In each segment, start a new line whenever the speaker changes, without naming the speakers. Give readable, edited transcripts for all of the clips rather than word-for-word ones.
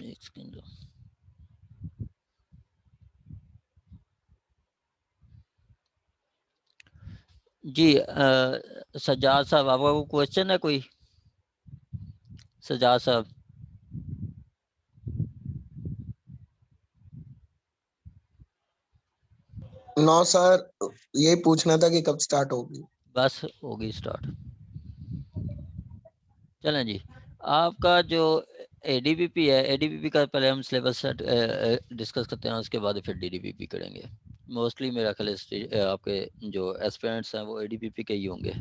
एक सेकंड दो। जी सज्जाद साहब, आपका कोई क्वेश्चन है? कोई सज्जाद साहब?
नो सर, ये पूछना था कि कब स्टार्ट होगी।
बस होगी स्टार्ट। चलें जी, आपका जो एडीपीपी है, एडीपीपी का पहले हम सिलेबस डिस्कस करते हैं, उसके बाद फिर डीडीपीपी करेंगे। मोस्टली मेरा ख्याल आपके जो एस्पिरेंट्स हैं वो एडीपीपी के ही होंगे।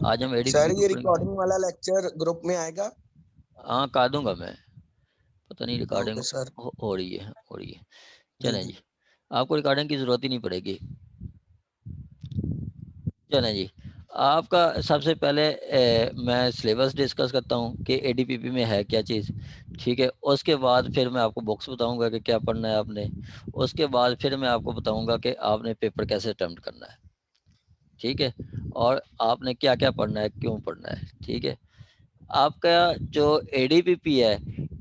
आज हम
सर,
एडीपीपी को
ये
पढ़ेंगे।
रिकॉर्डिंग वाला लेक्चर ग्रुप में आएगा?
हाँ, कर दूंगा मैं। पता नहीं रिकॉर्डिंग
ओके सर।
हो रही है, हो रही है।
जी
चलें
जी।
जी, आपको रिकॉर्डिंग की ज़रूरत ही नहीं पड़ेगी। चलें जी, आपका सबसे पहले मैं सिलेबस डिस्कस करता हूँ कि एडीपीपी में है क्या चीज़। ठीक है, उसके बाद फिर मैं आपको बुक्स बताऊँगा कि क्या पढ़ना है आपने। उसके बाद फिर मैं आपको बताऊँगा कि आपने पेपर कैसे अटेम्प्ट करना है। ठीक है, और आपने क्या क्या पढ़ना है, क्यों पढ़ना है। ठीक है, आपका जो एडीपीपी है,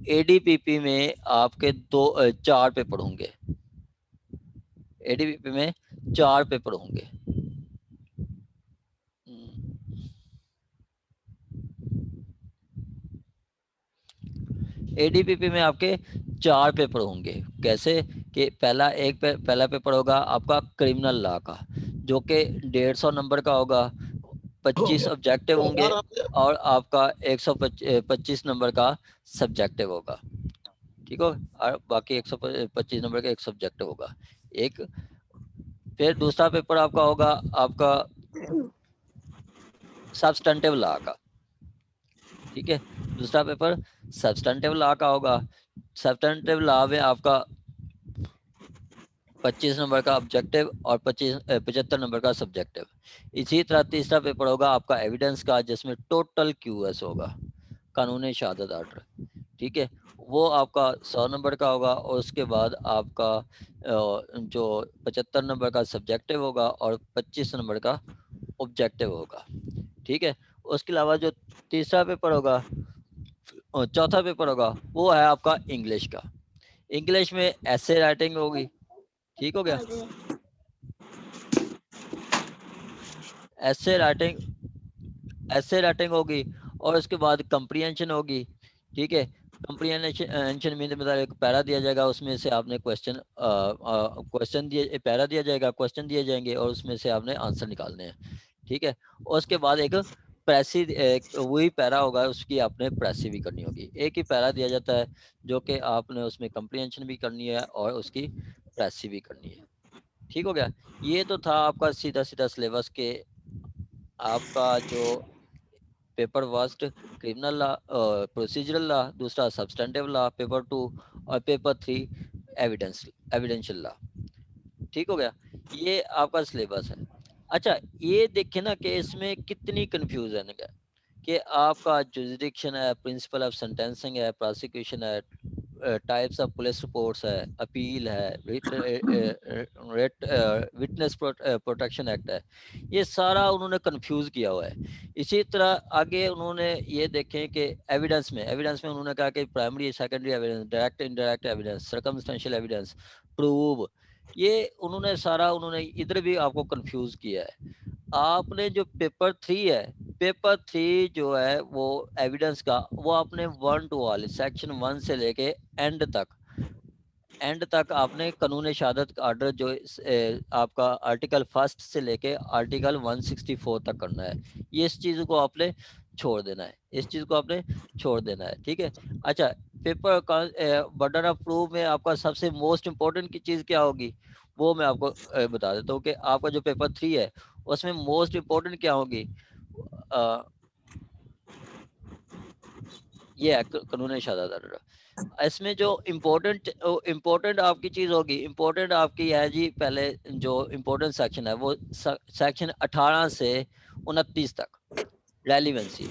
एडीपीपी में आपके चार पेपर होंगे। एडीपीपी में 4 पेपर होंगे। एडीपीपी में आपके 4 पेपर होंगे। कैसे कि पहला पेपर होगा आपका क्रिमिनल लॉ का, जो कि 150 नंबर का होगा। 25 ऑब्जेक्टिव होंगे और आपका 125 नंबर का सब्जेक्टिव होगा। ठीक हो, और बाकी 125 नंबर का एक सब्जेक्टिव होगा। एक फिर दूसरा पेपर आपका होगा आपका सब्सटेंटिव लॉ का। ठीक है, दूसरा पेपर सब्सटेंटिव लॉ का होगा। सब्सटेंटिव लॉ में आपका 25 नंबर का ऑब्जेक्टिव और 75 नंबर का सब्जेक्टिव। इसी तरह तीसरा पेपर होगा आपका एविडेंस का, जिसमें टोटल क्यूएस होगा, कानूनी शहादत आर्डर। ठीक है, वो आपका 100 नंबर का होगा, और उसके बाद आपका जो 75 नंबर का सब्जेक्टिव होगा और 25 नंबर का ऑब्जेक्टिव होगा। ठीक है, उसके अलावा जो तीसरा पेपर होगा और चौथा पेपर होगा वो है आपका इंग्लिश का। इंग्लिश में ऐसे राइटिंग होगी। ठीक हो गया, ऐसे राइटिंग होगी, और उसके बाद कंप्रीहेंशन होगी। ठीक है, कंप्रीहेंशन में मतलब एक पैरा दिया जाएगा, उसमें से आपने क्वेश्चन दिए, पैरा दिया जाएगा, क्वेश्चन दिए जाएंगे, और उसमें से आपने आंसर निकालने हैं। ठीक है, और उसके बाद एक वही पैरा होगा, उसकी आपने प्रेसी भी करनी होगी। एक ही पैरा दिया जाता है, जो कि आपने उसमें कंप्रीहेंशन भी करनी है और उसकी प्रेसी भी करनी है। ठीक हो गया, ये तो था आपका सीधा सीधा सिलेबस के। आपका जो paper first criminal law, procedural law, दूसरा सब्सटेंटिव लॉ पेपर 2, और पेपर 3 एविडेंशियल लॉ। ठीक हो गया, ये आपका सिलेबस है। अच्छा, ये देखें ना कि इसमें कितनी कंफ्यूजन है कि आपका जुरिडिक्शन है, प्रिंसिपल ऑफ सेंटेंसिंग है, प्रोसिक्यूशन है, टाइप्स ऑफ पुलिस रिपोर्ट्स है, अपील है, विटनेस प्रोटेक्शन एक्ट है। ये सारा उन्होंने कंफ्यूज किया हुआ है। इसी तरह आगे उन्होंने ये देखें कि एविडेंस में उन्होंने कहा कि primary secondary evidence, direct indirect evidence, circumstantial evidence, prove, ये उन्होंने इधर भी आपको कंफ्यूज किया है। आपने जो पेपर 3 है, पेपर 3 जो है वो एविडेंस का, वो आपने 1 टू वाले सेक्शन 1 से लेके एंड तक आपने कानून शहादत आर्डर जो आपका आर्टिकल 1 से लेके आर्टिकल 164 तक करना है। ये इस चीज़ को आपने छोड़ देना है, इस चीज़ को आपने छोड़ देना है। ठीक है, अच्छा, पेपर का बर्डन ऑफ प्रूफ में आपका सबसे मोस्ट इम्पोर्टेंट की चीज़ क्या होगी, वो मैं आपको बता देता हूँ कि आपका जो पेपर 3 है उसमें मोस्ट इम्पोर्टेंट क्या होगी। अ, ये है कानून शहादत आर्डर। इसमें जो इम्पोर्टेंट आपकी चीज़ होगी, इम्पोर्टेंट आपकी है जी, पहले जो इम्पोर्टेंट सेक्शन है वो सेक्शन 18 से 29 तक रेलिवेंसी,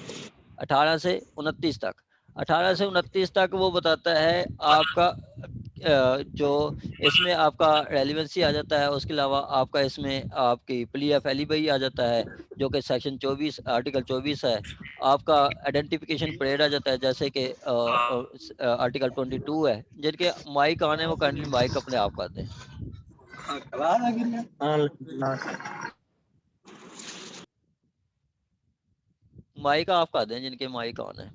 18 से 29 तक। 18 से 29 तक वो बताता है आपका जो इसमें आपका रेलिवेंसी आ जाता है, उसके अलावा आपका इसमें आपकी प्ली ऑफ एलिबी आ जाता है, जो कि सेक्शन 24 आर्टिकल 24 है। आपका आइडेंटिफिकेशन परेड आ जाता है, जैसे कि आर्टिकल 22 है। जिनके माइक ऑन है वो काइंडली माइक अपने आप कर दें। माइक ऑफ कर दें जिनके माइक ऑन है।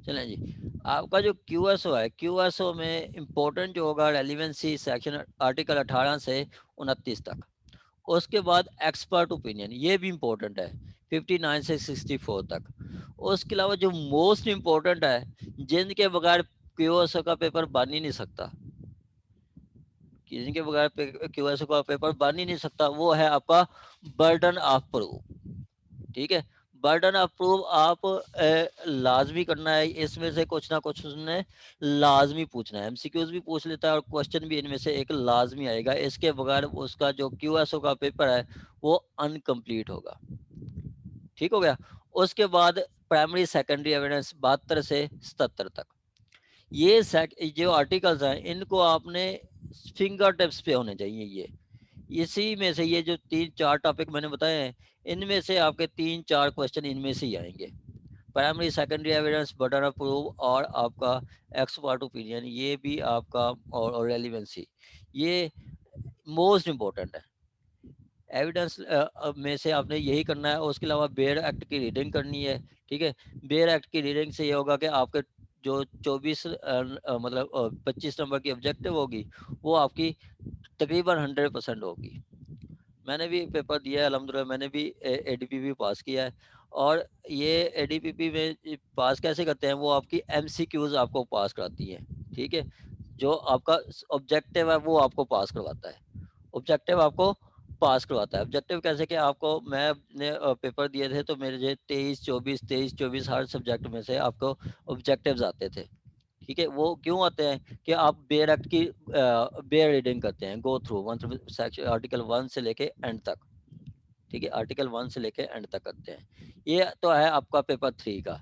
चलें जी, आपका जो क्यूएसओ है, क्यूएसओ में इम्पोर्टेंट जो होगा रेलिवेंसी सेक्शन आर्टिकल 18 से 29 तक। उसके बाद एक्सपर्ट ओपिनियन, ये भी इम्पोर्टेंट है 59 से 64 तक। उसके अलावा जो मोस्ट इम्पोर्टेंट है, जिनके बगैर क्यूएसओ का पेपर बन ही नहीं सकता, जिनके बगैर क्यूएसओ का पेपर बन ही नहीं सकता, वो है आपका बर्डन ऑफ प्रूफ। ठीक है, बर्डन ऑफ प्रूफ आप लाजमी करना है। इसमें से कुछ ना कुछ उसने लाजमी पूछना है, एमसीक्यूज भी पूछ लेता है और क्वेश्चन भी इनमें से एक लाजमी आएगा। इसके बगैर उसका जो क्यूएसओ का पेपर है वो अनकम्प्लीट होगा। ठीक हो गया। उसके बाद प्राइमरी सेकेंडरी एविडेंस 72 से 77 तक, ये जो आर्टिकल्स हैं इनको आपने फिंगर टिप्स पे होने चाहिए। ये इसी में से ये जो 3-4 टॉपिक मैंने बताए हैं, इनमें से आपके 3-4 क्वेश्चन इनमें से ही आएंगे। Primary secondary evidence, burden of proof और आपका एक्सपर्ट ओपिनियन, ये भी आपका और रेलिवेंसी, ये मोस्ट इम्पोर्टेंट है। एविडेंस में से आपने यही करना है। उसके अलावा बेयर एक्ट की रीडिंग करनी है। ठीक है, बेयर एक्ट की रीडिंग से ये होगा कि आपके जो 24 मतलब 25 नंबर की ऑब्जेक्टिव होगी वो आपकी तकरीबन 100% होगी। मैंने भी पेपर दिया है अल्हम्दुलिल्लाह, मैंने भी एडीपीपी पास किया है। और ये एडीपीपी में पास कैसे करते हैं, वो आपकी एमसीक्यूज आपको पास कराती हैं। ठीक है, जो आपका ऑब्जेक्टिव है वो आपको पास करवाता है। ऑब्जेक्टिव आपको पास करवाता है। ऑब्जेक्टिव कैसे कि आपको, मैं अपने पेपर दिए थे तो मेरे जो 23-24 हर सब्जेक्ट में से आपको ऑब्जेक्टिव्स आते थे। ठीक है, वो क्यों आते हैं कि आप बेयर एक्ट की बेयर रीडिंग करते हैं, go through one section article 1 से लेके एंड तक। ठीक है, आर्टिकल 1 से लेके एंड तक करते हैं। ये तो है आपका पेपर 3 का।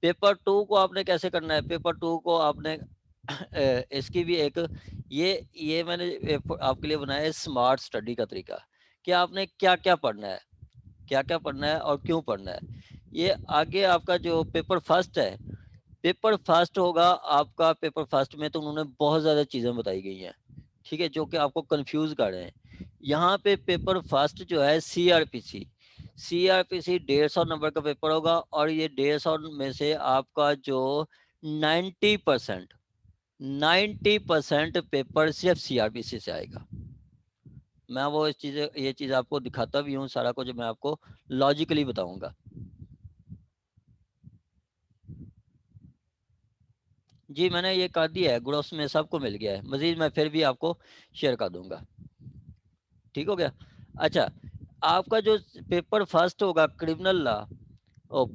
पेपर 2 को आपने कैसे करना है, पेपर 2 को आपने इसकी भी एक ये मैंने आपके लिए बनाया है स्मार्ट स्टडी का तरीका, कि आपने क्या क्या पढ़ना है, क्या क्या पढ़ना है और क्यों पढ़ना है। ये आगे आपका जो पेपर फर्स्ट है, पेपर फर्स्ट होगा आपका, पेपर फर्स्ट में तो उन्होंने बहुत ज़्यादा चीज़ें बताई गई हैं। ठीक है, जो कि आपको कंफ्यूज कर रहे हैं। यहाँ पे पेपर फर्स्ट जो है सीआरपीसी, सीआरपीसी 150 नंबर का पेपर होगा और ये 150 में से आपका जो 90% 90% पेपर सिर्फ सीआरपीसी से आएगा। मैं वो ये चीज़ आपको दिखाता भी हूँ, सारा कुछ मैं आपको लॉजिकली बताऊंगा। जी, मैंने ये कर दिया है, ग्रुप्स में सबको मिल गया है। मजीद मैं फिर भी आपको शेयर कर दूंगा। ठीक हो गया। अच्छा, आपका जो पेपर फर्स्ट होगा क्रिमिनल लॉ और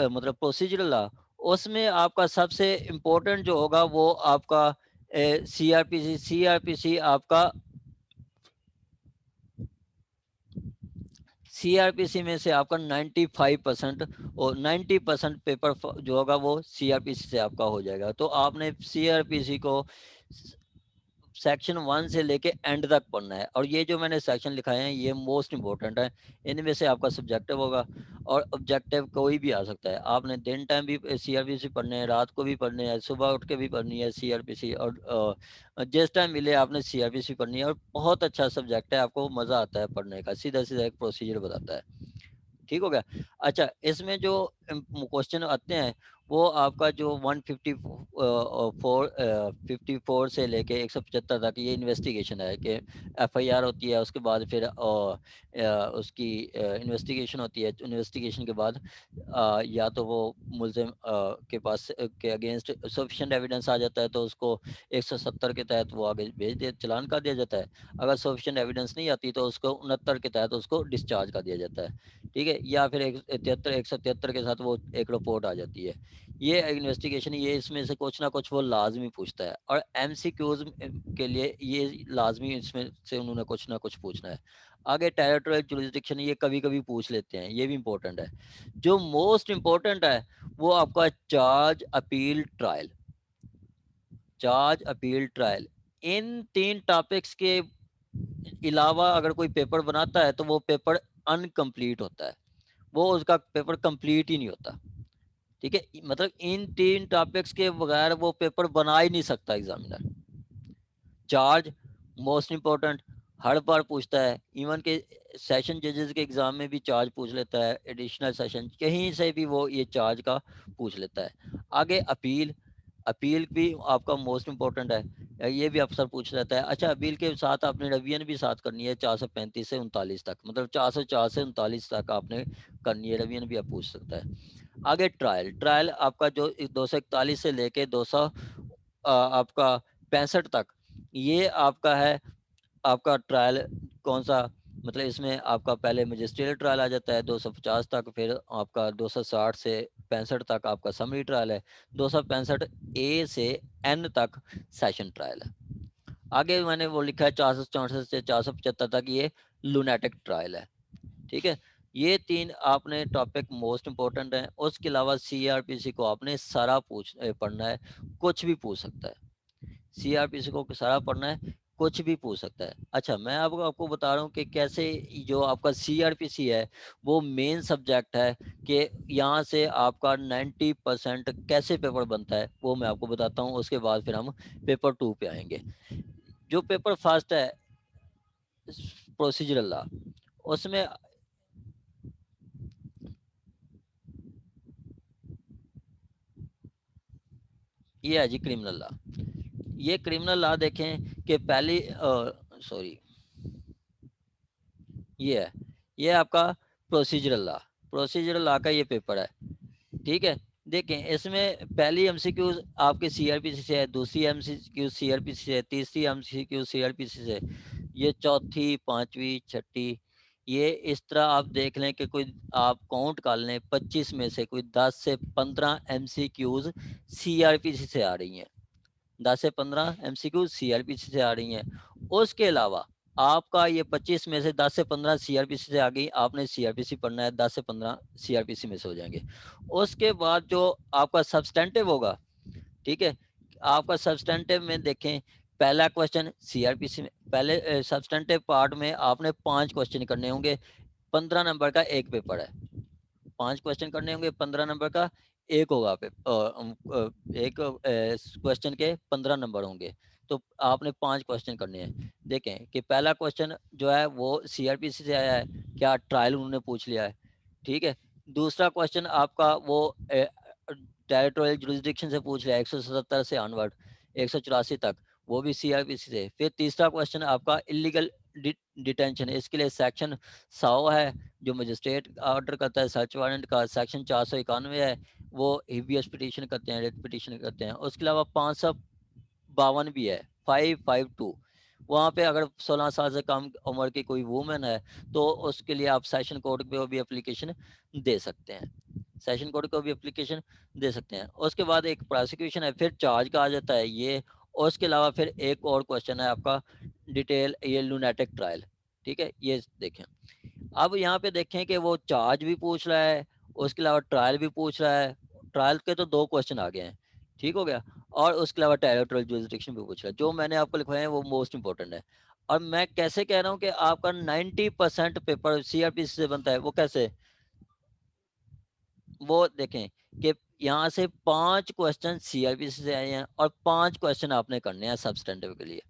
मतलब प्रोसीजरल लॉ, उसमें आपका सबसे इम्पोर्टेंट जो होगा वो आपका सीआरपीसी। सीआरपीसी आपका सीआरपीसी में से आपका 95% और 90% पेपर जो होगा वो सीआरपीसी से आपका हो जाएगा। तो आपने सीआरपीसी को सेक्शन 1 से लेके एंड तक पढ़ना है। और ये जो मैंने सेक्शन लिखाए हैं ये मोस्ट इंपॉर्टेंट है। इनमें से आपका सब्जेक्टिव होगा और ऑब्जेक्टिव कोई भी आ सकता है। आपने दिन टाइम भी सीआरपीसी पढ़ने हैं, रात को भी पढ़ने हैं, सुबह उठ के भी पढ़नी है सीआरपीसी, और जिस टाइम मिले आपने सीआरपीसी पढ़नी है। और बहुत अच्छा सब्जेक्ट है, आपको मज़ा आता है पढ़ने का, सीधा सीधा एक प्रोसीजर बताता है। ठीक हो गया। अच्छा, इसमें जो क्वेश्चन आते हैं वो आपका जो 54 से लेके 175 तक ये इन्वेस्टिगेशन है कि एफआईआर होती है, उसके बाद फिर उसकी इन्वेस्टिगेशन होती है। इन्वेस्टिगेशन के बाद या तो वो मुल्जिम के पास के अगेंस्ट सफिशिएंट एविडेंस आ जाता है तो उसको 170 के तहत वो आगे भेज दिया, चालान कर दिया जाता है। अगर सफिशिएंट एविडेंस नहीं आती तो उसको 69 के तहत उसको डिस्चार्ज कर दिया जाता है, ठीक है, या फिर 173 के साथ वो एक रिपोर्ट आ जाती है। ये इन्वेस्टिगेशन, ये इसमें से कुछ ना कुछ वो लाजमी पूछता है, और एमसीक्यूज के लिए ये लाजमी इसमें से उन्होंने कुछ ना कुछ पूछना है। आगे टेरिटोरियल जुरिसडिक्शन ये कभी कभी पूछ लेते हैं, ये भी इंपॉर्टेंट है। जो मोस्ट इंपॉर्टेंट है वो आपका charge appeal trial. Charge appeal trial, इन 3 टॉपिक्स के अलावा अगर कोई पेपर बनाता है तो वो पेपर अनकंप्लीट होता है, वो उसका पेपर कंप्लीट ही नहीं होता, ठीक है। मतलब इन 3 टॉपिक्स के बगैर वो पेपर बना ही नहीं सकता एग्जामिनर। चार्ज मोस्ट इंपॉर्टेंट, हर बार पूछता है, इवन के सेशन जजेस के एग्जाम में भी चार्ज पूछ लेता है, एडिशनल सेशन कहीं से भी वो ये चार्ज का पूछ लेता है। आगे अपील, अपील भी आपका मोस्ट इंपॉर्टेंट है, ये भी अक्सर पूछ लेता है। अच्छा, अपील के साथ आपने रिवीजन भी साथ करनी है 435 से 39 तक, मतलब 404 से 39 तक आपने करनी है, रिवीजन भी आप पूछ सकता है। आगे ट्रायल, ट्रायल आपका जो 241 से लेके 200 आपका 65 तक, ये आपका है। आपका ट्रायल कौन सा, मतलब इसमें आपका पहले मजिस्ट्रियल ट्रायल आ जाता है 250 तक, फिर आपका 260 से 65 तक आपका समरी ट्रायल है, 265 ए से एन तक सेशन ट्रायल है। आगे मैंने वो लिखा है 464 से 475 तक ये लुनेटिक ट्रायल है, ठीक है। ये 3 आपने टॉपिक मोस्ट इंपॉर्टेंट है। उसके अलावा सीआरपीसी को आपने सारा पढ़ना है, कुछ भी पूछ सकता है। सीआरपीसी को सारा पढ़ना है, कुछ भी पूछ सकता है। अच्छा, मैं आपको बता रहा हूँ कि कैसे जो आपका सीआरपीसी है वो मेन सब्जेक्ट है, कि यहाँ से आपका 90% कैसे पेपर बनता है वो मैं आपको बताता हूँ। उसके बाद फिर हम पेपर 2 पे आएंगे। जो पेपर फर्स्ट है प्रोसीजरल लॉ, उसमें ये है जी क्रिमिनल लॉ। ये क्रिमिनल लॉ देखें कि पहली सॉरी, ये है, ये आपका प्रोसीजरल लॉ, प्रोसीजरल लॉ का ये पेपर है, ठीक है। देखें, इसमें पहली एमसीक्यू आपके सीआरपीसी से है, दूसरी एमसीक्यू सीआरपीसी से है, तीसरी एमसीक्यू सीआरपीसी से, ये चौथी, पांचवी, छठी, ये इस तरह आप देख लें कि कोई आप काउंट कर लें 25 में से कोई 10 से 15 एमसीक्यूज सीआरपीसी से आ रही हैं, 10 से 15 एमसीक्यू सीआरपीसी से आ रही हैं। उसके अलावा आपका ये 25 में से 10 से 15 सीआरपीसी से आ गई, आपने सीआरपीसी पढ़ना है, 10 से 15 सीआरपीसी में से हो जाएंगे। उसके बाद जो आपका सब्सटेंटिव होगा, ठीक है, आपका सब्सटेंटिव में देखें, पहला क्वेश्चन सीआरपीसी में, पहले सब्सटेंटिव पार्ट में आपने 5 क्वेश्चन करने होंगे, 15 नंबर का एक पेपर है, 5 क्वेश्चन करने होंगे, 15 नंबर का एक होगा एक क्वेश्चन के 15 नंबर होंगे, तो आपने 5 क्वेश्चन करने हैं। देखें कि पहला क्वेश्चन जो है वो सीआरपीसी से आया है, क्या ट्रायल उन्होंने पूछ लिया है, ठीक है। दूसरा क्वेश्चन आपका वो टेरिटोरियल जुरिसडिक्शन से पूछ लिया है, 177 से ऑनवर्ड 184 तक, वो भी सीआरपीसी से। फिर तीसरा क्वेश्चन आपका इलीगल डिटेंशन, इसके लिए सेक्शन 100 है जो मजिस्ट्रेट ऑर्डर करता है सर्च वारंट का, सेक्शन 491 है, वो हिबियस पिटीशन करते हैं, रेट पिटीशन करते हैं। उसके अलावा 552 भी है, 552, वहाँ पे अगर 16 साल से कम उम्र की कोई वूमेन है तो उसके लिए आप सेशन कोर्ट पे भी एप्लीकेशन दे सकते हैं, सेशन कोर्ट को भी एप्लीकेशन दे सकते हैं। उसके बाद एक प्रोसिक्यूशन है, फिर चार्ज का आ जाता है ये। और उसके अलावा फिर एक और क्वेश्चन है आपका डिटेल, ये लुनेटिक ट्रायल, ठीक है। ये देखें, अब यहाँ पे देखें कि वो चार्ज भी पूछ रहा है, उसके अलावा ट्रायल भी पूछ रहा है, ट्रायल के तो 2 क्वेश्चन आ गए हैं, ठीक हो गया। और उसके अलावा टेरिटोरियल जुरिसडिक्शन भी पूछ रहा है, जो मैंने आपको लिखवाए हैं वो मोस्ट इंपॉर्टेंट है। और मैं कैसे कह रहा हूँ कि आपका 90% पेपर सीआरपीसी से बनता है, वो कैसे, वो देखें कि यहाँ से 5 क्वेश्चन सीआरपीसी से आए हैं और 5 क्वेश्चन आपने करने हैं सब्सटेंटिव के लिए,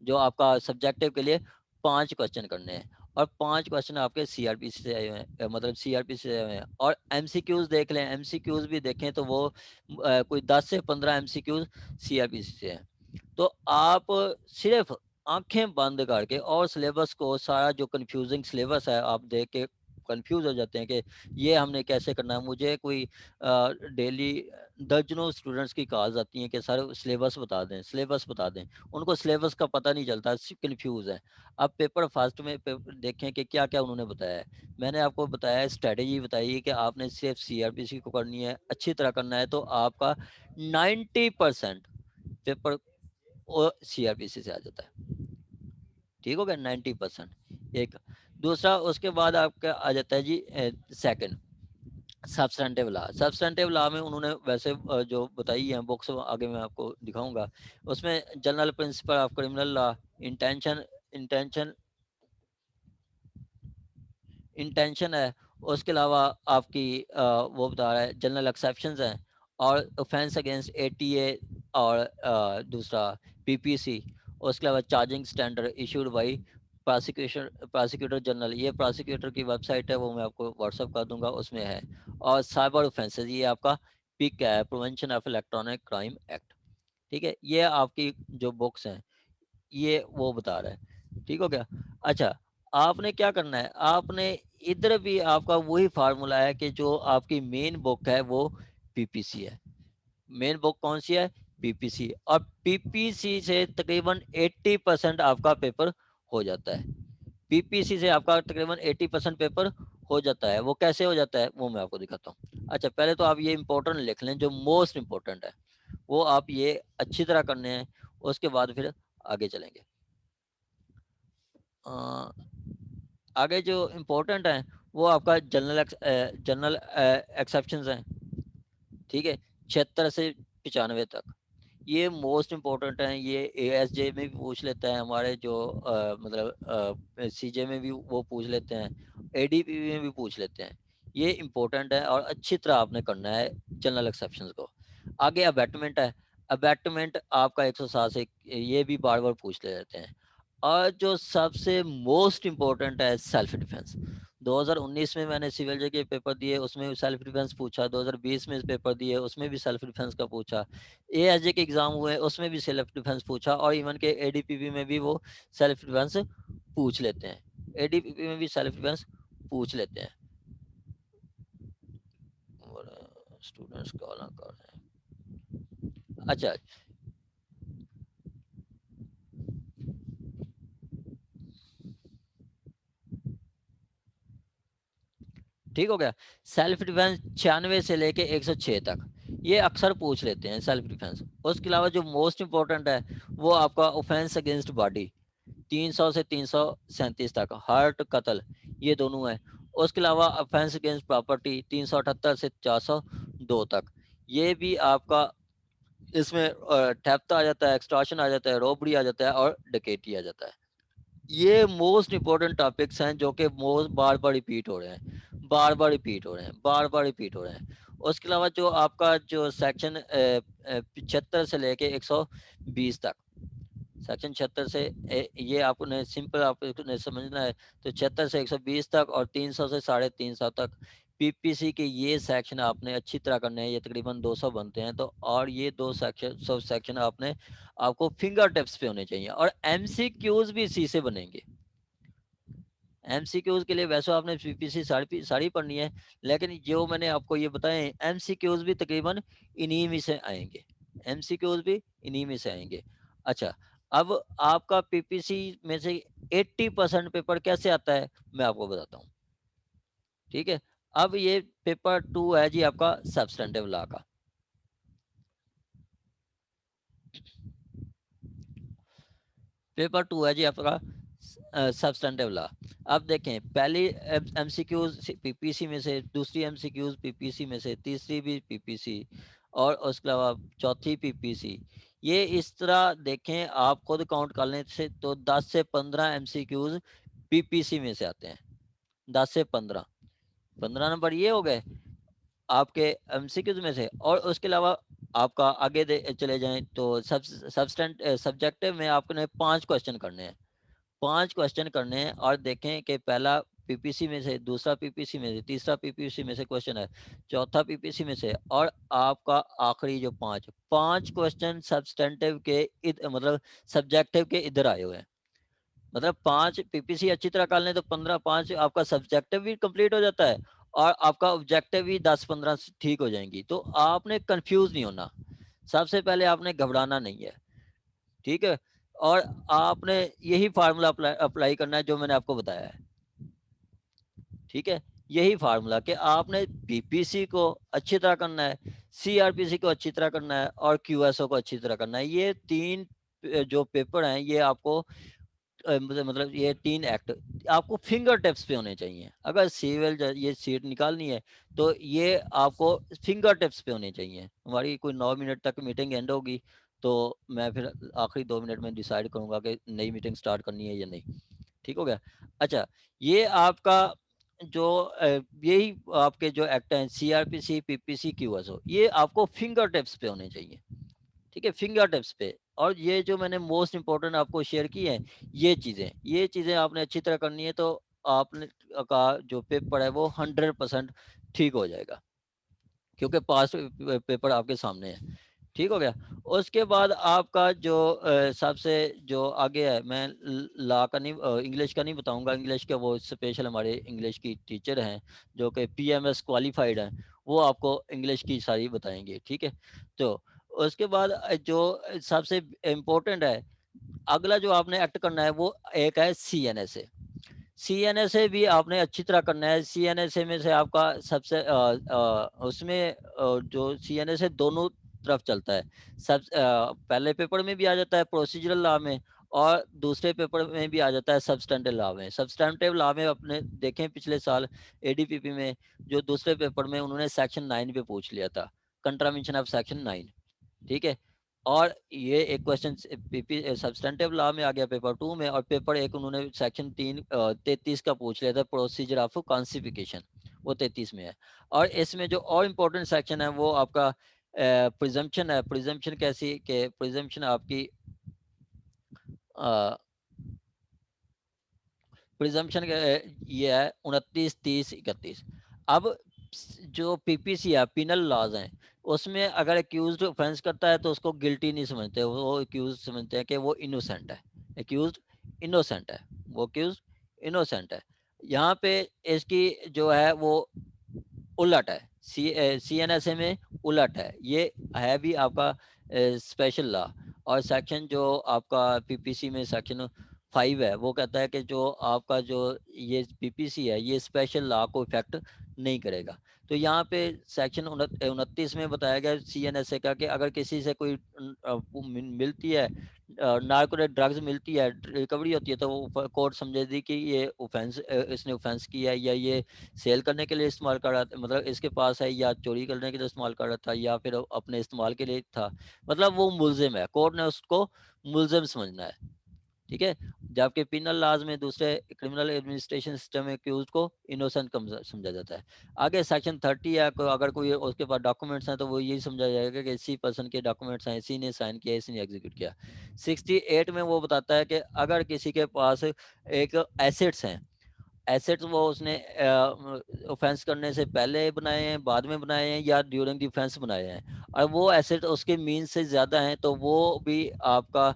जो आपका सब्जेक्टिव के लिए 5 क्वेश्चन करने हैं। और 5 क्वेश्चन आपके सीआरपीसी से आए हुए हैं, मतलब सीआरपीसी से आए हुए हैं। और एमसीक्यूज देख लें, एमसीक्यूज भी देखें तो वो कोई 10 से 15 एमसीक्यूज सीआरपीसी से हैं। तो आप सिर्फ आंखें बंद करके और सिलेबस को, सारा जो कंफ्यूजिंग सिलेबस है आप देख के कंफ्यूज हो जाते हैं कि ये हमने कैसे करना है। मुझे कोई डेली दर्जनों स्टूडेंट्स की कॉल्स आती हैं कि सर सिलेबस बता दें, सिलेबस बता दें। उनको सिलेबस का पता नहीं चलता, कंफ्यूज है। अब पेपर फर्स्ट में पेपर देखें कि क्या क्या उन्होंने बताया है। मैंने आपको बताया, स्ट्रेटेजी बताई है कि आपने सिर्फ सीआरपीसी को करनी है, अच्छी तरह करना है, तो आपका 90% पेपर सीआरपीसी से आ जाता है। ठीक हो गया, 90%। एक दूसरा, उसके बाद आपका आ जाता है जी second, substantive law. Substantive law में उन्होंने वैसे जो बताई है बुक्स, आगे मैं आपको दिखाऊंगा। उसमें general principle of criminal law, intention intention intention है। उसके अलावा आपकी वो बता रहा है जनरल एक्सेप्शंस हैं, और ऑफेंस अगेंस्ट एटीए, और दूसरा पीपीसी। उसके अलावा charging standard issued by prosecutor general. ये प्रोसिक्यूटर की वेबसाइट है, वो मैं आपको व्हाट्सअप कर दूंगा, उसमें है। और साइबर ऑफेंसेस, ये आपका पिक है, prevention of electronic crime act. ठीक है, ये आपकी जो बुक्स हैं ये वो बता रहा है। ठीक हो गया। अच्छा, आपने क्या करना है, आपने इधर भी आपका वही फार्मूला है कि जो आपकी मेन बुक है वो पीपीसी है। मेन बुक कौन सी है? पीपीसी। और पीपीसी से तकरीबन 80% आपका पेपर हो जाता है। पीपीसी से आपका तकरीबन 80% पेपर हो जाता है। वो कैसे हो जाता है वो मैं आपको दिखाता हूँ। अच्छा, पहले तो आप ये इंपॉर्टेंट लिख लें, जो मोस्ट इंपॉर्टेंट है वो आप ये अच्छी तरह करने हैं। उसके बाद फिर आगे चलेंगे। अ, आगे जो इम्पोर्टेंट है वो आपका जनरल एक्सेप्शंस हैं। ठीक है, 76 से 95 तक ये मोस्ट इम्पोर्टेंट हैं। ये एएसजे में भी पूछ लेता है, हमारे जो मतलब सीजे में भी वो पूछ लेते हैं, एडीपी में भी पूछ लेते हैं। ये इम्पोर्टेंट है और अच्छी तरह आपने करना है जनरल एक्सेप्शंस को। आगे अबैटमेंट है। अबैटमेंट आपका 107 से, ये भी बार बार पूछ ले लेते हैं। और जो सबसे मोस्ट इम्पोर्टेंट है सेल्फ डिफेंस। 2019 में मैंने सिविल जज के पेपर दिए, उसमें भी सेल्फ डिफेंस पूछा। 2020 में पेपर दिए, उसमें भी सेल्फ डिफेंस का पूछा। एएसजे के एग्जाम हुए, उसमें भी सेल्फ डिफेंस पूछा। और इवन के एडीपीवी में भी वो सेल्फ डिफेंस पूछ लेते हैं। एडीपीवी में भी सेल्फ डिफेंस पूछ लेते हैं। और स्टूडेंट्स कॉल ना कर रहे हैं। अच्छा, ठीक हो गया। सेल्फ डिफेंस 96 से लेके 106 तक ये अक्सर पूछ लेते हैं सेल्फ डिफेंस। उसके अलावा जो मोस्ट इंपॉर्टेंट है वो आपका ऑफेंस अगेंस्ट बॉडी, 300 से 337 तक, हर्ट कत्ल, ये दोनों है। उसके अलावा ऑफेंस अगेंस्ट प्रॉपर्टी 378 से 402 तक, ये भी आपका इसमें थेफ्ट आ जाता है, एक्सटॉर्शन आ जाता है, रॉबरी आ जाता है, और डकैती आ जाता है। ये मोस्ट इंपॉर्टेंट टॉपिक्स हैं जो कि मोस्ट बार बार रिपीट हो रहे हैं, बार बार रिपीट हो रहे हैं, बार बार रिपीट हो रहे हैं। उसके अलावा जो आपका जो सेक्शन 75 से लेके 120 तक, सेक्शन 76 से ये आपने सिंपल आपने समझना है, तो 76 से 120 तक और 300 से 350 तक पीपीसी के ये सेक्शन आपने अच्छी तरह करने हैं। ये तकरीबन 200 बनते हैं। तो और ये दो सेक्शन, सब सेक्शन आपने आपको फिंगर टिप्स पे होने चाहिए। और एमसीक्यूज भी इसी से बनेंगे। एमसीक्यूज के लिए वैसे आपने पीपीसी सारी सारी पढ़नी है, लेकिन जो मैंने आपको ये बताए एमसीक्यूज भी तकरीबन इन्हीं में से आएंगे। एमसीक्यूज भी इन्हीं में से आएंगे। अच्छा, अब आपका पीपीसी में से 80% पेपर कैसे आता है मैं आपको बताता हूँ। ठीक है, अब ये पेपर 2 है जी आपका सब्सटेंटिव लॉ का। पेपर 2 है जी आपका सब्सटेंटिव लॉ। अब देखें, पहली एमसीक्यूज पीपीसी में से, दूसरी एमसीक्यूज पीपीसी में से, तीसरी भी पीपीसी, और उसके अलावा चौथी पीपीसी। ये इस तरह देखें, आप खुद काउंट कर लें से तो 10 से 15 एमसीक्यूज पीपीसी में से आते हैं। 10 से 15, 15 नंबर ये हो गए आपके एमसीक्यूज में से। और उसके अलावा आपका आगे चले जाएं तो सब्जेक्टिव में आपने 5 क्वेश्चन करने हैं। 5 क्वेश्चन करने हैं और देखें कि पहला पीपीसी में से, दूसरा पीपीसी में से, तीसरा पीपीसी में से क्वेश्चन है, चौथा पीपीसी में से, और आपका आखिरी जो 5 क्वेश्चन सब्सटेंटिव के मतलब सब्जेक्टिव के इधर आए हुए हैं। मतलब 5 पीपीसी अच्छी तरह कर लें तो 15, 5 आपका सब्जेक्टिव भी कंप्लीट हो जाता है और आपका ऑब्जेक्टिव भी 10-15 ठीक हो जाएंगी। तो आपने कंफ्यूज नहीं होना, सबसे पहले आपने घबराना नहीं है, ठीक है। और आपने यही फार्मूला अप्लाई करना है जो मैंने आपको बताया है, ठीक है। यही फार्मूला कि आपने पीपीसी को अच्छी तरह करना है, सीआरपीसी को अच्छी तरह करना है और क्यूएसओ को अच्छी तरह करना है। ये 3 जो पेपर हैं ये आपको मतलब ये 3 एक्ट आपको फिंगर टिप्स पे होने चाहिए। अगर सिविल ये सीट निकालनी है तो ये आपको फिंगर टिप्स पे होने चाहिए। हमारी कोई 9 मिनट तक मीटिंग एंड होगी तो मैं फिर आखिरी 2 मिनट में डिसाइड करूंगा कि नई मीटिंग स्टार्ट करनी है या नहीं, ठीक हो गया। अच्छा, ये आपका जो यही आपके जो एक्ट हैं सीआरपीसी, पीपीसी, क्यूएसओ, ये आपको फिंगर टिप्स पे होने चाहिए, ठीक है, फिंगर टिप्स पे। और ये जो मैंने मोस्ट इंपॉर्टेंट आपको शेयर की है, ये चीजें आपने अच्छी तरह करनी है तो आपने का जो पेपर है वो 100% ठीक हो जाएगा, क्योंकि पास पेपर आपके सामने है, ठीक हो गया। उसके बाद आपका जो सबसे जो आगे है, मैं ला का नहीं, इंग्लिश का नहीं बताऊंगा। इंग्लिश का वो स्पेशल हमारे इंग्लिश की टीचर हैं जो कि पीएमएस क्वालिफाइड हैं, वो आपको इंग्लिश की सारी बताएंगे, ठीक है। तो उसके बाद जो सबसे इम्पोर्टेंट है, अगला जो आपने एक्ट करना है वो एक है सीएनएसए। सीएनएसए भी आपने अच्छी तरह करना है। सीएनएसए में से आपका सबसे उसमें जो सीएनएसए दोनों तरफ चलता है। पहले पेपर में भी आ जाता है प्रोसीजरल लॉ में, और दूसरे पेपर में भी आ जाता है सब्सटेंटिव लॉ में। सब्सटेंटिव लॉ में अपने देखें पिछले साल एडीपीपी में जो दूसरे पेपर में उन्होंने सेक्शन 9 पे पूछ लिया था, कंट्रावेंशन ऑफ सेक्शन 9, ठीक है। और ये एक क्वेश्चन पीपी सब्सटेंटिव लॉ में आ गया पेपर 2 में, और पेपर एक उन्होंने सेक्शन 33 का पूछ लिया था, प्रोसीजर ऑफ कॉन्सिफिकेशन, वो 33 में है। और इसमें जो और इम्पोर्टेंट सेक्शन है वो आपका प्रिजम्पशन है। प्रिजम्पशन कैसी के प्रिजम्पशन आपकी प्रिजम्पशन ये है 29, 30, 31। अब जो पीपीसी है, पिनल लॉज हैं, उसमें अगर एक्यूज्ड ऑफेंस करता है तो उसको गिल्टी नहीं समझते, वो एक्यूज समझते हैं कि वो इनोसेंट है। एक्यूज्ड इनोसेंट है, वो एक्यूज्ड इनोसेंट है। यहाँ पे इसकी जो है वो उलट है, सीएनएसए में उलट है। ये है भी आपका स्पेशल लॉ। और सेक्शन जो आपका पीपीसी में सेक्शन 5 है, वो कहता है कि जो आपका जो ये पीपीसी है ये स्पेशल लॉ को इफेक्ट नहीं करेगा। तो यहाँ पे सेक्शन 29 में बताया गया सीएनएसए का कि अगर किसी से कोई मिलती है, नार्कोटिक ड्रग्स मिलती है, रिकवरी होती है, तो वो कोर्ट समझेगी कि ये ऑफेंस, इसने ऑफेंस किया है, या ये सेल करने के लिए इस्तेमाल कर रहा था, मतलब इसके पास है, या चोरी करने के लिए इस्तेमाल कर रहा था, या फिर अपने इस्तेमाल के लिए था, मतलब वो मुलजिम है, कोर्ट ने उसको मुलजिम समझना है, ठीक है। जबकि पिनल लॉज में, दूसरे क्रिमिनल एडमिनिस्ट्रेशन सिस्टम में एक्यूज को इनोसेंट समझा जाता है। आगे सेक्शन 30 है, अगर कोई उसके पास डॉक्यूमेंट्स हैं तो वो यही समझा जाएगा कि इसी पर्सन के डॉक्यूमेंट्स हैं, इसी ने साइन किया, इसी ने एग्जीक्यूट किया। 68 में वो बताता है कि अगर किसी के पास एक एसेट्स हैं, एसेट्स वो उसने ऑफेंस करने से पहले बनाए हैं, बाद में बनाए हैं, या ड्यूरिंग द ऑफेंस बनाए हैं, और वो एसेट उसके मीन से ज़्यादा हैं, तो वो भी आपका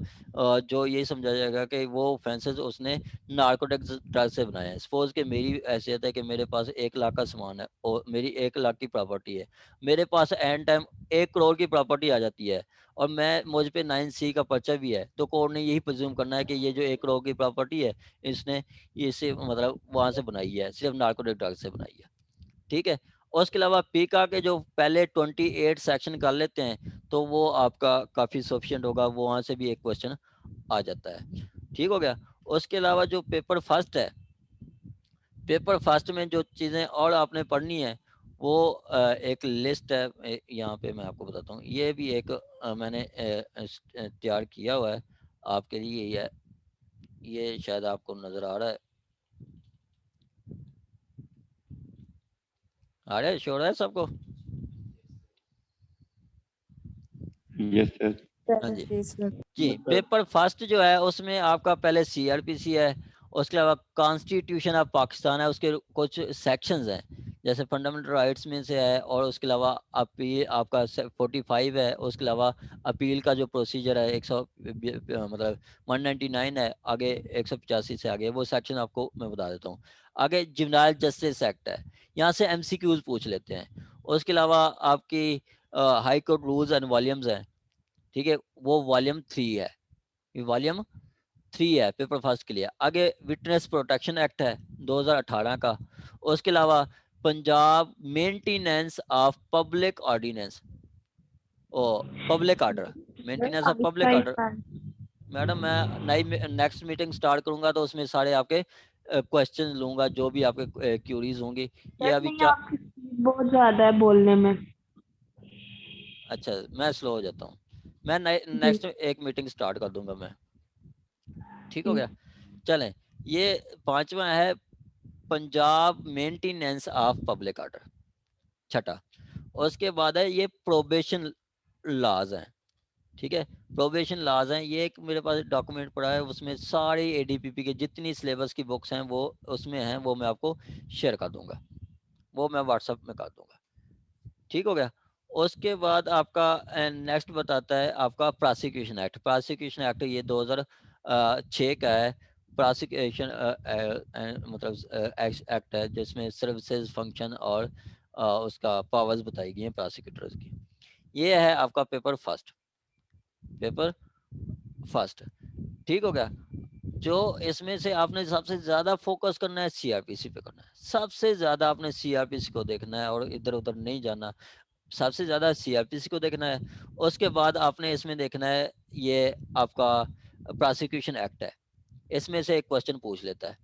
जो ये समझा जाएगा कि वो ऑफेंसेस उसने नार्कोटिक्स ड्रग से बनाए हैं। सपोज कि मेरी हैसियत है कि मेरे पास 1 लाख का सामान है और मेरी 1 लाख की प्रॉपर्टी है, मेरे पास एंड टाइम 1 करोड़ की प्रॉपर्टी आ जाती है, और मैं मुझ पे 9C का पर्चा भी है, तो कोर्ट ने यही प्रिज्यूम करना है कि ये जो 1 करोड़ की प्रॉपर्टी है इसने ये सिर्फ मतलब वहां से बनाई है, सिर्फ नार्कोटिक ड्रग से बनाई है, ठीक है। और उसके अलावा पीका के जो पहले 28 सेक्शन कर लेते हैं तो वो आपका काफी सफिशिएंट होगा, वो वहां से भी एक क्वेश्चन आ जाता है, ठीक हो गया। उसके अलावा जो पेपर फर्स्ट है, पेपर फर्स्ट में जो चीजें और आपने पढ़नी है वो एक लिस्ट है, यहाँ पे मैं आपको बताता हूँ। ये भी एक मैंने तैयार किया हुआ है आपके लिए, ये शायद आपको नजर आ रहा है, आ रहा है, शोर है सबको?
Yes sir.
हाँ जी
इसमें
जी, पेपर फर्स्ट जो है उसमें आपका पहले सीआरपीसी है, उसके अलावा कॉन्स्टिट्यूशन ऑफ पाकिस्तान है, उसके कुछ सेक्शंस हैं, जैसे फंडामेंटल राइट्स में से है, और उसके अलावा अपील आपका 45 है, उसके अलावा अपील का जो प्रोसीजर है 100 मतलब 199 है, आगे 185 से आगे वो सेक्शन आपको मैं बता देता हूँ। आगे जुवेनाइल जस्टिस एक्ट है, यहाँ से एमसीक्यूज पूछ लेते हैं। उसके अलावा आपकी high court rules and volumes हैं, ठीक है, वो वॉल्यूम 3 है, ये वॉल्यूम 3 है पेपर फर्स्ट के लिए। आगे विटनेस प्रोटेक्शन एक्ट है 2018 का। उसके अलावा Punjab maintenance of public ordinance और public order, maintenance of public order. Madam मैं नई नेक्स्ट मीटिंग स्टार्ट करूंगा तो उसमें सारे आपके क्वेश्चन लूंगा, जो भी आपके क्यूरीज होंगी। ये अभी
आपकी स्पीड बहुत ज्यादा है बोलने में।
अच्छा, मैं स्लो हो जाता हूँ, मैं नेक्स्ट एक मीटिंग स्टार्ट कर दूंगा मैं, ठीक हो गया। चलें, ये पांचवा है Punjab maintenance of public order, छठा। उसके बाद है ये प्रोबेशन लॉज हैं, ठीक है, प्रोबेशन लॉज हैं, ये एक मेरे पास डॉक्यूमेंट पड़ा है, उसमें सारी एडीपीपी के जितनी सिलेबस की बुक्स हैं वो उसमें हैं, वो मैं आपको शेयर कर दूंगा, वो मैं व्हाट्सएप में कर दूंगा, ठीक हो गया। उसके बाद आपका नेक्स्ट बताता है आपका प्रोसिक्यूशन एक्ट। प्रोसिक्यूशन एक्ट ये 2006 का है। प्रोसिक्यूशन मतलब एक्ट है जिसमें सर्विसेज फंक्शन और उसका पावर्स बताई गई हैं प्रोसिक्यूटर्स की। ये है आपका पेपर फर्स्ट, पेपर फर्स्ट, ठीक हो गया। जो इसमें से आपने सबसे ज्यादा फोकस करना है सीआरपीसी पे करना है, सबसे ज्यादा आपने सीआरपीसी को देखना है और इधर उधर नहीं जाना, सबसे ज़्यादा सीआरपीसी को देखना है। उसके बाद आपने इसमें देखना है ये आपका प्रोसिक्यूशन एक्ट है, इसमें से एक क्वेश्चन पूछ लेता है।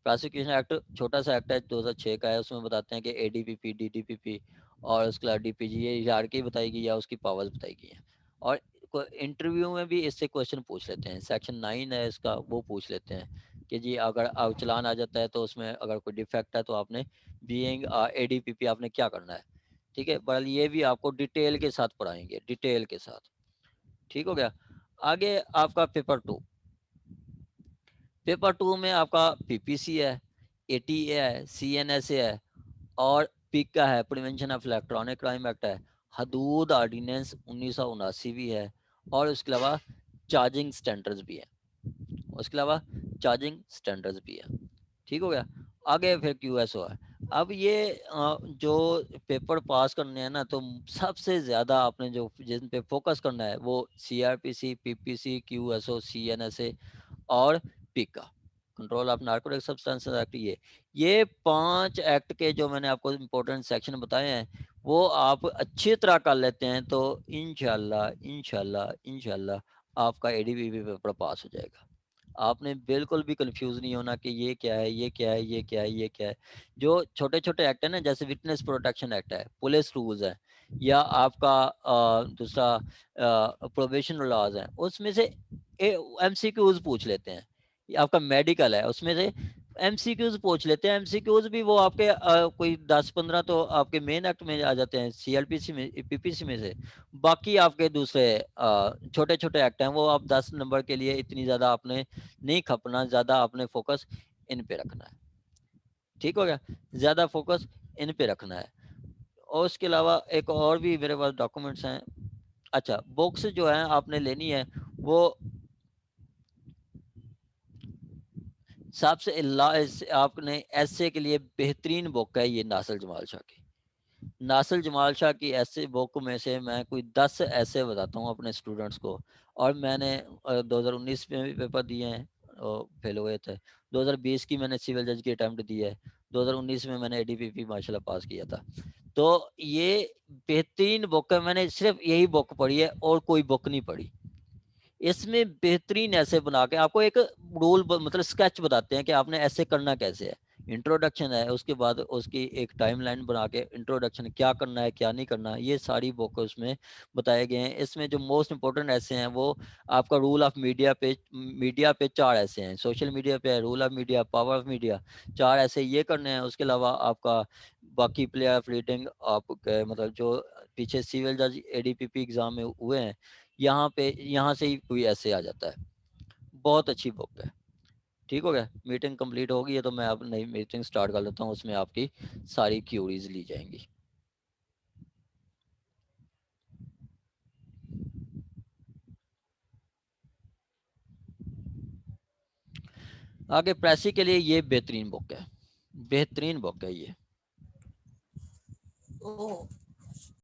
प्रोसिक्यूशन एक्ट छोटा सा एक्ट है, 2006 का है, उसमें बताते हैं कि एडीपीपी डीडीपीपी और उसके बाद डीपीजी ये हायरार्की बताई गई या उसकी पावर्स बताई गई हैं। और इंटरव्यू में भी इससे क्वेश्चन पूछ लेते हैं, सेक्शन 9 है इसका, वो पूछ लेते हैं कि जी अगर चलान आ जाता है तो उसमें अगर कोई डिफेक्ट है तो आपने बीइंग एडीपीपी आपने क्या करना है, ठीक है। बहरहाल ये भी आपको डिटेल के साथ पढ़ाएंगे, डिटेल के साथ, ठीक हो गया। आगे आपका पेपर 2, पेपर 2 में आपका पीपीसी है, एटीए है, सीएनएसए है और पिका है, prevention of electronic crime act है, हदूद ऑर्डिनेंस 1979 भी है, और उसके अलावा चार्जिंग स्टैंडर्ड्स भी है, उसके अलावा चार्जिंग स्टैंडर्ड्स भी है, ठीक हो गया। आगे फिर क्यूएसओ है। अब ये जो पेपर पास करने हैं ना, तो सबसे ज़्यादा आपने जो जिन पे फोकस करना है वो सीआरपीसी, पीपीसी, क्यूएसओ, सीएनएसए और PECA, control of narcotic substances act. ये 5 एक्ट के जो मैंने आपको इम्पोर्टेंट सेक्शन बताए हैं वो आप अच्छी तरह कर लेते हैं तो इंशाल्लाह इंशाल्लाह इंशाल्लाह आपका एडीपीपी पेपर पास हो जाएगा। आपने बिल्कुल भी कंफ्यूज नहीं होना कि ये क्या है, ये क्या है, ये क्या है, ये क्या है। जो छोटे छोटे एक्ट है ना, जैसे विटनेस प्रोटेक्शन एक्ट है, पुलिस रूल्स है, या आपका दूसरा प्रोबेशन लॉज है, उसमें से एमसीक्यूज पूछ लेते हैं। ये आपका मेडिकल है, उसमें से एमसीक्यूज पूछ लेते हैं। एमसीक्यूज भी वो आपके कोई 10-15 तो आपके मेन एक्ट में आ जाते हैं, सीएलपीसी में, पीपीसी में से। बाकी आपके दूसरे छोटे छोटे एक्ट हैं, वो आप 10 नंबर के लिए इतनी ज़्यादा आपने नहीं खपना, ज़्यादा आपने फोकस इन पे रखना है, ठीक हो गया, ज़्यादा फोकस इन पे रखना है। और उसके अलावा एक और भी मेरे पास डॉक्यूमेंट्स हैं। अच्छा, बुक्स जो है आपने लेनी है वो सबसे आपने एसए के लिए बेहतरीन बुक है ये नासिर जमाल शाह की। नासिर जमाल शाह की ऐसे बुक में से मैं कोई 10 ऐसे बताता हूँ अपने स्टूडेंट्स को, और मैंने 2019 में भी पेपर दिए हैं और फेल हुए थे। 2020 की मैंने सिविल जज की अटैम्प्ट दी है, 2019 में मैंने एडीपीपी माशाल्लाह पास किया था। तो ये बेहतरीन बुक है, मैंने सिर्फ यही बुक पढ़ी है और कोई बुक नहीं पढ़ी। इसमें बेहतरीन ऐसे बना के आपको एक मतलब स्केच बताते हैं कि आपने ऐसे करना कैसे है। इंट्रोडक्शन है, उसके बाद उसकी एक टाइमलाइन बना के इंट्रोडक्शन क्या करना है क्या नहीं करना, ये सारी बुक उसमें बताए गए हैं। इसमें जो मोस्ट इंपॉर्टेंट ऐसे हैं वो आपका रूल ऑफ मीडिया पे 4 ऐसे हैं, सोशल मीडिया पे rule of media, power of media, 4 ऐसे ये करने हैं। उसके अलावा आपका बाकी प्लेयर ऑफ रीडिंग आप मतलब जो पीछे सिविल जज एडीपीपी एग्जाम में हुए हैं, यहाँ से ही कोई ऐसे आ जाता है। बहुत अच्छी बुक है। ठीक हो गया, मीटिंग कंप्लीट हो गई है तो मैं अब नई मीटिंग स्टार्ट कर लेता हूँ, उसमें आपकी सारी क्यूरीज ली जाएंगी। आगे प्रेसी के लिए ये बेहतरीन बुक है, बेहतरीन बुक है ये।